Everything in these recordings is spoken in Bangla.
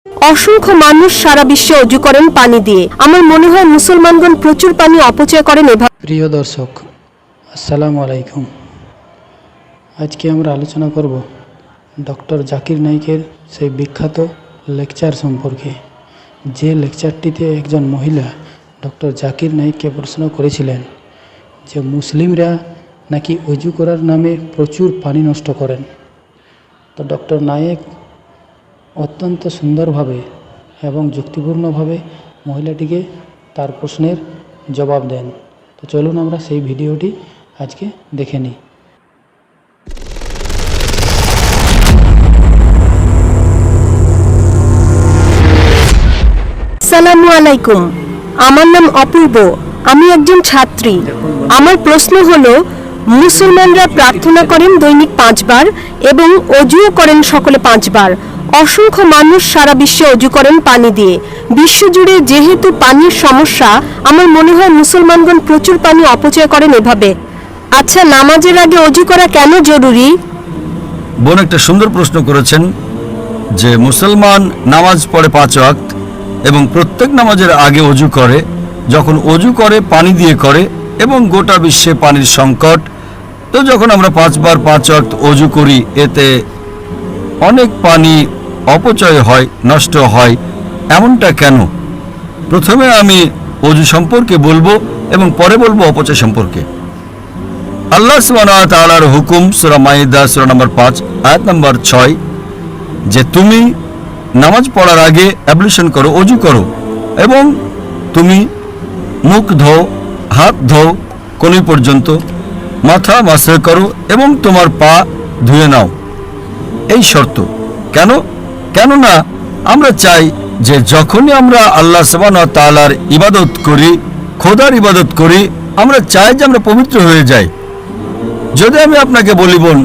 অসংখ্য মানুষ সারা বিশ্বে অজু করেন পানি দিয়ে। আমার মনে হয় মুসলমানগণ প্রচুর পানি অপচয় করেন এভাবে। প্রিয় দর্শক, আসসালামু আলাইকুম। আজকে আমরা আলোচনা করব ডক্টর জাকির নাইকের সেই বিখ্যাত লেকচার সম্পর্কে। যে লেকচারটিতে একজন মহিলা ডক্টর জাকির নাইককে প্রশ্ন করেছিলেন যে মুসলিমরা নাকি অজু করার নামে প্রচুর পানি নষ্ট করেন। তো ডক্টর নায়েক অত্যন্ত সুন্দরভাবে এবং যুক্তিপূর্ণভাবে মহিলাটিকে তার প্রশ্নের জবাব দেন। তো চলুন আমরা সেই ভিডিওটি আজকে দেখে নিই। আসসালামু আলাইকুম, আমার নাম অপূর্ব, আমি একজন ছাত্রী। আমার প্রশ্ন হলো, মুসলমানরা প্রার্থনা করেন দৈনিক 5 বার এবং অজুও করেন সকলে 5 বার। অসংখ্য মানুষ সারা বিশ্বে অজু করেন পানি দিয়ে। বিশ্বজুড়ে যেহেতু পানির সমস্যা, আমার মনে হয় মুসলমানগণ প্রচুর পানি অপচয় করেন এভাবে। আচ্ছা, নামাজের আগে অজু করা কেন জরুরি? বোন একটা সুন্দর প্রশ্ন করেছেন যে মুসলমান নামাজ পড়ে 5 ওয়াক্ত এবং প্রত্যেক নামাজের আগে অজু করে। যখন অজু করে পানি দিয়ে করে এবং গোটা বিশ্বে পানির সংকট, তো যখন আমরা 5 বার 5 ওয়াক্ত অজু করি এতে অনেক পানি অপচয় হয়, নষ্ট হয়। এমনটা কেন? প্রথমে আমি অজু সম্পর্কে বলবো এবং পরে বলবো অপচয় সম্পর্কে। আল্লাহ সুবহানাহু ওয়া তাআলার হুকুম সূরা মাইদা সূরা নম্বর 5 আয়াত নম্বর 6 যে তুমি নামাজ পড়ার আগে অ্যাবলিউশন করো, অজু করো এবং তুমি মুখ ধো, হাত ধো কোনি পর্যন্ত, মাথা মাসহ করো এবং তোমার পা ধুয়ে নাও। এই শর্ত কেন? কেননা আমরা চাই যে যখনই আমরা আল্লাহ সুবহানাহু ওয়া তাআলার ইবাদত করি, খোদার ইবাদত করি, আমরা চাই যে আমরা পবিত্র হয়ে যাই। যদি আমি আপনাকে বলি বোন,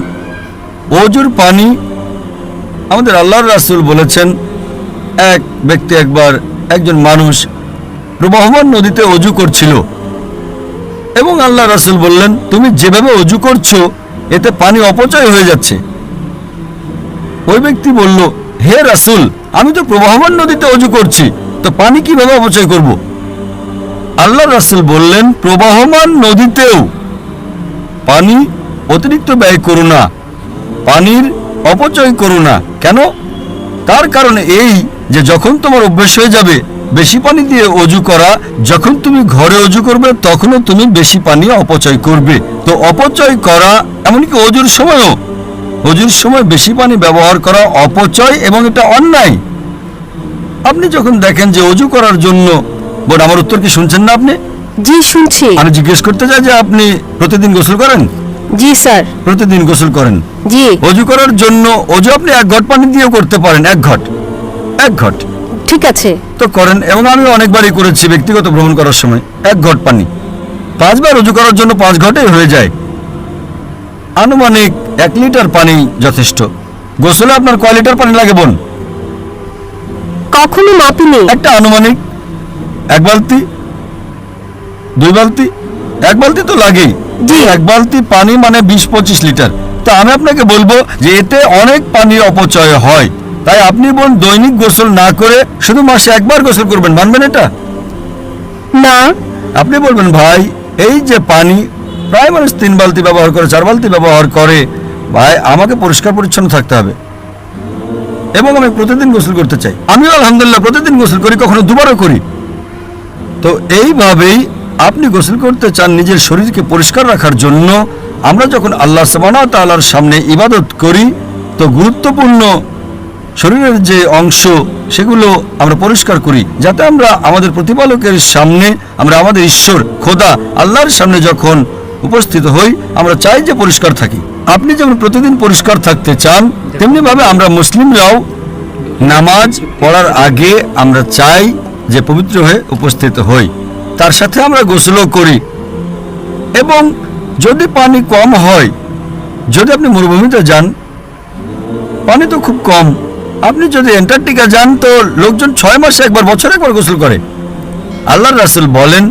অজুর পানি আমাদের আল্লাহর রাসূল বলেছেন, এক ব্যক্তি একবার একজন মানুষ প্রবাহমান নদীতে অজু করছিল এবং আল্লাহ রাসূল বললেন, তুমি যেভাবে অজু করছো এতে পানি অপচয় হয়ে যাচ্ছে। ওই ব্যক্তি বলল, হে রাসূল, আমি তো প্রবাহমান নদীতে অজু করছি, তো পানি কিভাবে অপচয় করব? আল্লাহ রাসূল বললেন, প্রবাহমান নদীতেও পানি অতিরিক্ত ব্যয় করো না, পানির অপচয় করো না। কেন? তার কারণ এই যে যখন তোমার অভ্যেস হয়ে যাবে বেশি পানি দিয়ে অজু করা, যখন তুমি ঘরে অজু করবে তখনও তুমি বেশি পানি অপচয় করবে। তো অপচয় করা, এমনকি অজুর সময়ও, অজুর সময় বেশি পানি ব্যবহার করা অপচয় এবং এটা অন্যায়। আপনি যখন দেখেন যে অজু করার জন্য, বোন আমার উত্তর কি শুনছেন না আপনি? জি, শুনছি। আমি জিজ্ঞেস করতে চাই যে আপনি প্রতিদিন গোসল করেন? জি স্যার। প্রতিদিন গোসল করেন? জি। অজু করার জন্য অজু আপনি 1 ঘট পানি দিয়েও করতে পারেন, 1 ঘট। ঠিক আছে। তো করেন, এবং আমি অনেকবারই করেছি ব্যক্তিগত ভ্রমণ করার সময়। 1 ঘট পানি 5 বার অজু করার জন্য 5 ঘটেই হয়ে যায়। আনুমানিক 1 লিটার পানি যথেষ্ট। গোসলে আপনার কয় লিটার পানি লাগে বোন? কখনো মাপিনি। একটা আনুমানিক 1 বালতি, 2 বালতি, 1 বালতি তো লাগেই। জি। 1 বালতি পানি মানে 20-25 লিটার। তো আমি আপনাকে বলবো যে এতে অনেক পানির অপচয় হয়। তাই আপনি বোন দৈনিক গোসল না করে শুধু মাসে 1 বার গোসল করবেন, মানবেন এটা? না। আপনি বলবেন, ভাই এই যে পানি প্রায় মানুষ 3 বালতি ব্যবহার করে, 4 বালতি ব্যবহার করে, ভাই আমাকে পরিষ্কার পরিচ্ছন্ন থাকতে হবে এবং আমি প্রতিদিন গোসল করতে চাই। আমিও আলহামদুলিল্লাহ প্রতিদিন গোসল করি, কখনো 2 বারও করি। তো এইভাবেই আপনি গোসল করতে চান নিজের শরীরকে পরিষ্কার রাখার জন্য। আমরা যখন আল্লাহ সুবহানাহু ওয়া তাআলার সামনে ইবাদত করি তো গুরুত্বপূর্ণ শরীরের যে অংশ সেগুলো আমরা পরিষ্কার করি, যাতে আমরা আমাদের প্রতিপালকের সামনে, আমরা আমাদের ঈশ্বর খোদা আল্লাহর সামনে যখন উপস্থিত হই আমরা চাই যে পরিষ্কার থাকি। আপনি যেমন প্রতিদিন পরিষ্কার থাকতে চান, তেমনিভাবে আমরা মুসলিমরাও নামাজ পড়ার আগে আমরা চাই যে পবিত্র হয়ে উপস্থিত হই। তার সাথে আমরা গোসলও করি। এবং যদি পানি কম হয়, যদি আপনি মরুভূমিতে যান পানি তো খুব কম, আপনি যদি অ্যান্টার্কটিকা যান তো লোকজন 6 মাসে একবার, বছরে একবার গোসল করে। আল্লাহর রাসূল বলেন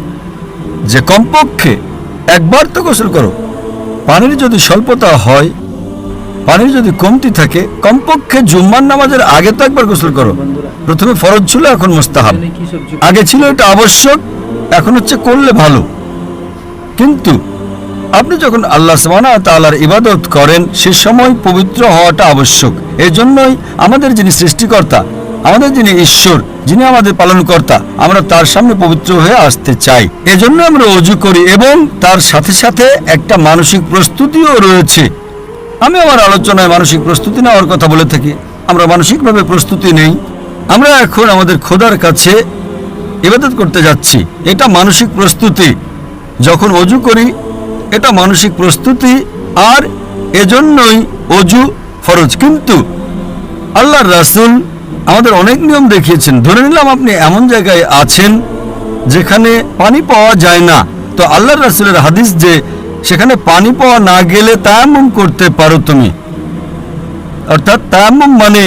যে কমপক্ষে 1 বার তো গোসল করো। পানির যদি স্বল্পতা হয় পানির যদি কমতি থাকে কমপক্ষে জুম্মার নামাজের আগে তো একবার গোসল করো। প্রথমে ফরজ ছিল, এখন মুস্তাহাব। আগে ছিল এটা আবশ্যক, এখন হচ্ছে করলে ভালো। কিন্তু আপনি যখন আল্লাহ সুবহানাহু ওয়া তাআলার ইবাদত করেন সে সময় পবিত্র হওয়াটা আবশ্যক। এই জন্যই আমাদের যিনি সৃষ্টিকর্তা, আমাদের যিনি ঈশ্বর, যিনি আমাদের পালনকর্তা, আমরা তার সামনে পবিত্র হয়ে আসতে চাই। এজন্য আমরা ওযু করি এবং তার সাথে সাথে একটা মানসিক প্রস্তুতিও রয়েছে। আমি আমার আলোচনায় মানসিক প্রস্তুতি নেওয়ার কথা বলে থাকি। আমরা মানসিকভাবে প্রস্তুতি নেই। আমরা এখন আমাদের খোদার কাছে ইবাদত করতে যাচ্ছি, এটা মানসিক প্রস্তুতি। যখন ওযু করি এটা মানসিক প্রস্তুতি, আর এজন্যই ওযু ফরজ। কিন্তু আল্লাহর রাসূল আমাদের অনেক নিয়ম দেখিয়েছেন। ধরে নিলাম আপনি এমন জায়গায় আছেন যেখানে পানি পাওয়া যায় না, তো আল্লাহর রাসূলের হাদিস যে সেখানে পানি পাওয়া না গেলে তায়াম্মুম করতে পারো তুমি। অর্থাৎ তায়াম্মুম মানে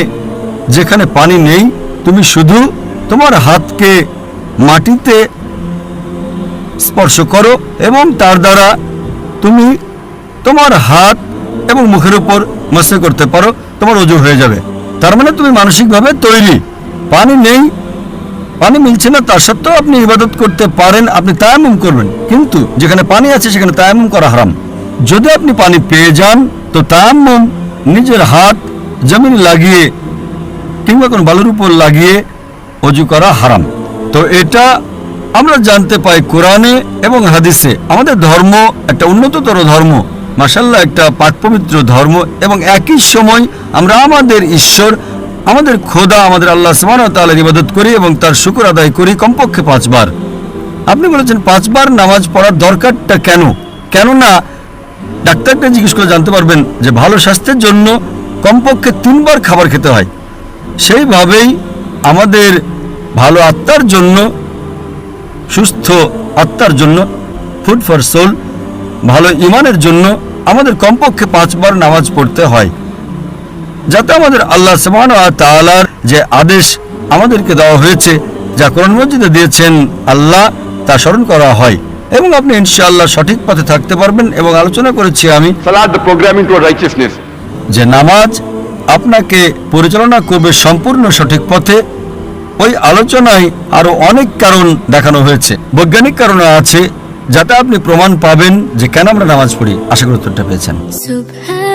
যেখানে পানি নেই তুমি শুধু তোমার হাতকে মাটিতে স্পর্শ করো এবং তার দ্বারা তুমি তোমার হাত এবং মুখের উপর মাসা করতে পারো, তোমার ওযু হয়ে যাবে। তার মানে তুমি মানসিকভাবে তৈরি। পানি নেই, পানি মিলছে না, তার সত্ত্বেও আপনি ইবাদত করতে পারেন, আপনি তায়াম্মুম করবেন। কিন্তু যেখানে পানি আছে সেখানে তায়াম্মুম করা হারাম। যদি আপনি পানি পেয়ে যান তো তায়াম্মুম নিজের হাত জমিনে লাগিয়ে কিংবা কোনো বালুর উপর লাগিয়ে ওযু করা হারাম। তো এটা আমরা জানতে পাই কোরআনে এবং হাদিসে। আমাদের ধর্ম একটা উন্নততর ধর্ম, মাশাআল্লাহ একটা পাক পবিত্র ধর্ম, এবং একই সময় আমরা আমাদের ঈশ্বর, আমাদের খোদা, আমাদের আল্লাহ সুবহানাহু ওয়া তাআলার ইবাদত করি এবং তার শুকর আদায় করি কমপক্ষে 5 বার। আপনি বলেছেন 5 বার নামাজ পড়ার দরকারটা কেন? কেননা ডাক্তারকে জিজ্ঞেস করে জানতে পারবেন যে ভালো স্বাস্থ্যের জন্য কমপক্ষে 3 বার খাবার খেতে হয়। সেইভাবেই আমাদের ভালো আত্মার জন্য, সুস্থ আত্মার জন্য, ফুড ফর সোল, ভালো ঈমানের জন্য আমাদের কমপক্ষে 5 বার নামাজ পড়তে হয়, যাতে আমাদের আল্লাহ সুবহানাহু ওয়া তাআলার যে আদেশ আমাদেরকে দেওয়া হয়েছে, যা কোরআন মজিদে দিয়েছেন আল্লাহ, তা স্মরণ করা হয়। এবং আপনি ইনশাআল্লাহ সঠিক পথে থাকতে পারবেন। এবং আলোচনা করেছি আমি Salat, the programming toward righteousness. যে নামাজ আপনাকে পরিচালনা করবে সম্পূর্ণ সঠিক পথে। ওই আলোচনায় আরো অনেক কারণ দেখানো হয়েছে, বৈজ্ঞানিক কারণও আছে, যাতে আপনি প্রমাণ পাবেন যে কেন আমরা নামাজ পড়ি। আশা করি উত্তরটা পেয়েছেন। Subhan